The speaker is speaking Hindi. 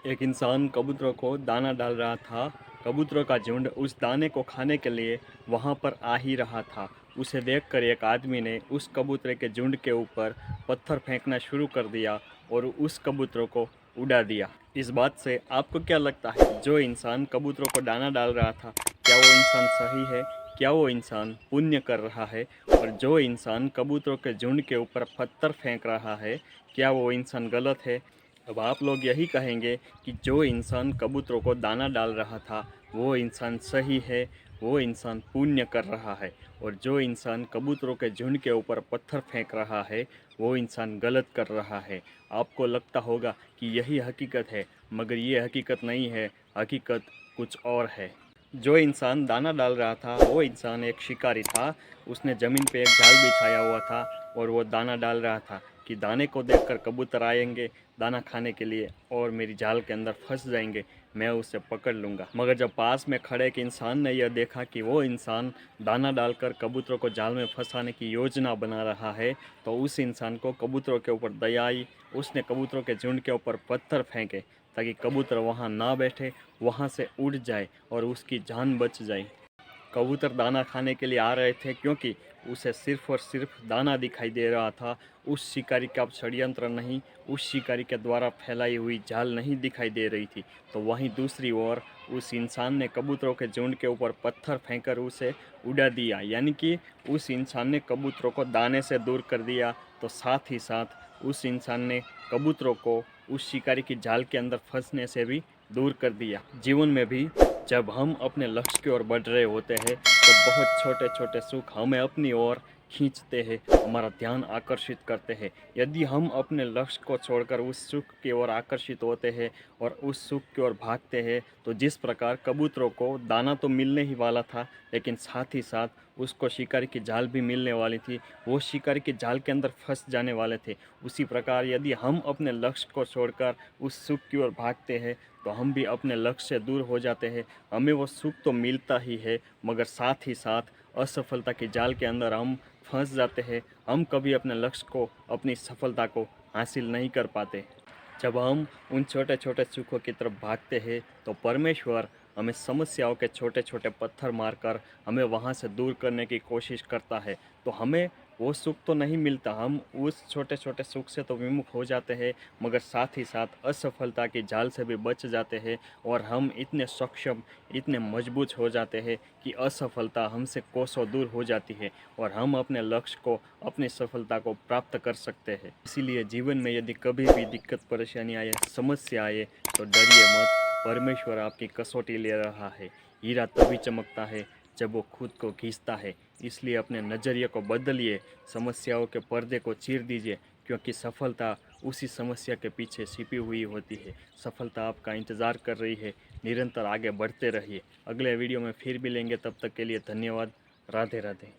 एक इंसान कबूतरों को दाना डाल रहा था। कबूतरों का झुंड उस दाने को खाने के लिए वहां पर आ ही रहा था। उसे देखकर एक आदमी ने उस कबूतर के झुंड के ऊपर पत्थर फेंकना शुरू कर दिया और उस कबूतरों को उड़ा दिया। इस बात से आपको क्या लगता है, जो इंसान कबूतरों को दाना डाल रहा था, क्या वो इंसान सही है? क्या वो इंसान पुण्य कर रहा है? और जो इंसान कबूतरों के झुंड के ऊपर पत्थर फेंक रहा है, क्या वो इंसान गलत है? अब आप लोग यही कहेंगे कि जो इंसान कबूतरों को दाना डाल रहा था वो इंसान सही है, वो इंसान पुण्य कर रहा है, और जो इंसान कबूतरों के झुंड के ऊपर पत्थर फेंक रहा है वो इंसान गलत कर रहा है। आपको लगता होगा कि यही हकीकत है, मगर ये हकीकत नहीं है, हकीकत कुछ और है। जो इंसान दाना डाल रहा था वो इंसान एक शिकारी था। उसने ज़मीन पे एक जाल बिछाया हुआ था और वो दाना डाल रहा था कि दाने को देखकर कबूतर आएंगे दाना खाने के लिए और मेरी जाल के अंदर फंस जाएंगे, मैं उसे पकड़ लूँगा। मगर जब पास में खड़े एक इंसान ने यह देखा कि वो इंसान दाना डालकर कबूतरों को जाल में फंसाने की योजना बना रहा है, तो उस इंसान को कबूतरों के ऊपर दया आई। उसने कबूतरों के झुंड के ऊपर पत्थर फेंके ताकि कबूतर वहाँ ना बैठे, वहाँ से उड़ जाए और उसकी जान बच जाए। कबूतर दाना खाने के लिए आ रहे थे क्योंकि उसे सिर्फ और सिर्फ दाना दिखाई दे रहा था। उस शिकारी का षड्यंत्र नहीं, उस शिकारी के द्वारा फैलाई हुई जाल नहीं दिखाई दे रही थी। तो वहीं दूसरी ओर उस इंसान ने कबूतरों के झुंड के ऊपर पत्थर फेंककर उसे उड़ा दिया, यानी कि उस इंसान ने कबूतरों को दाने से दूर कर दिया। तो साथ ही साथ उस इंसान ने कबूतरों को उस शिकारी की जाल के अंदर फंसने से भी दूर कर दिया। जीवन में भी जब हम अपने लक्ष्य की ओर बढ़ रहे होते हैं तो बहुत छोटे छोटे सुख हमें अपनी ओर खींचते हैं, हमारा ध्यान आकर्षित करते हैं। यदि हम अपने लक्ष्य को छोड़कर उस सुख की ओर आकर्षित होते हैं और उस सुख की ओर भागते हैं, तो जिस प्रकार कबूतरों को दाना तो मिलने ही वाला था, लेकिन साथ ही साथ उसको शिकारी की जाल भी मिलने वाली थी, वो शिकारी की जाल के अंदर फंस जाने वाले थे। उसी प्रकार यदि हम अपने लक्ष्य को छोड़कर उस सुख की ओर भागते हैं तो हम भी अपने लक्ष्य से दूर हो जाते हैं। हमें वो सुख तो मिलता ही है, मगर साथ ही साथ असफलता के जाल के अंदर हम फंस जाते हैं। हम कभी अपने लक्ष्य को, अपनी सफलता को हासिल नहीं कर पाते। जब हम उन छोटे छोटे सुखों की तरफ भागते हैं तो परमेश्वर हमें समस्याओं के छोटे छोटे पत्थर मारकर हमें वहाँ से दूर करने की कोशिश करता है। तो हमें वो सुख तो नहीं मिलता, हम उस छोटे छोटे सुख से तो विमुख हो जाते हैं, मगर साथ ही साथ असफलता की जाल से भी बच जाते हैं। और हम इतने सक्षम, इतने मजबूत हो जाते हैं कि असफलता हमसे कोसों दूर हो जाती है और हम अपने लक्ष्य को, अपनी सफलता को प्राप्त कर सकते हैं। इसीलिए जीवन में यदि कभी भी दिक्कत परेशानी आए, समस्या आए, तो डरिए मत। परमेश्वर आपकी कसौटी ले रहा है। हीरा तभी चमकता है जब वो खुद को घिसता है। इसलिए अपने नज़रिए को बदलिए, समस्याओं के पर्दे को चीर दीजिए, क्योंकि सफलता उसी समस्या के पीछे छिपी हुई होती है। सफलता आपका इंतज़ार कर रही है। निरंतर आगे बढ़ते रहिए। अगले वीडियो में फिर मिलेंगे, तब तक के लिए धन्यवाद। राधे राधे।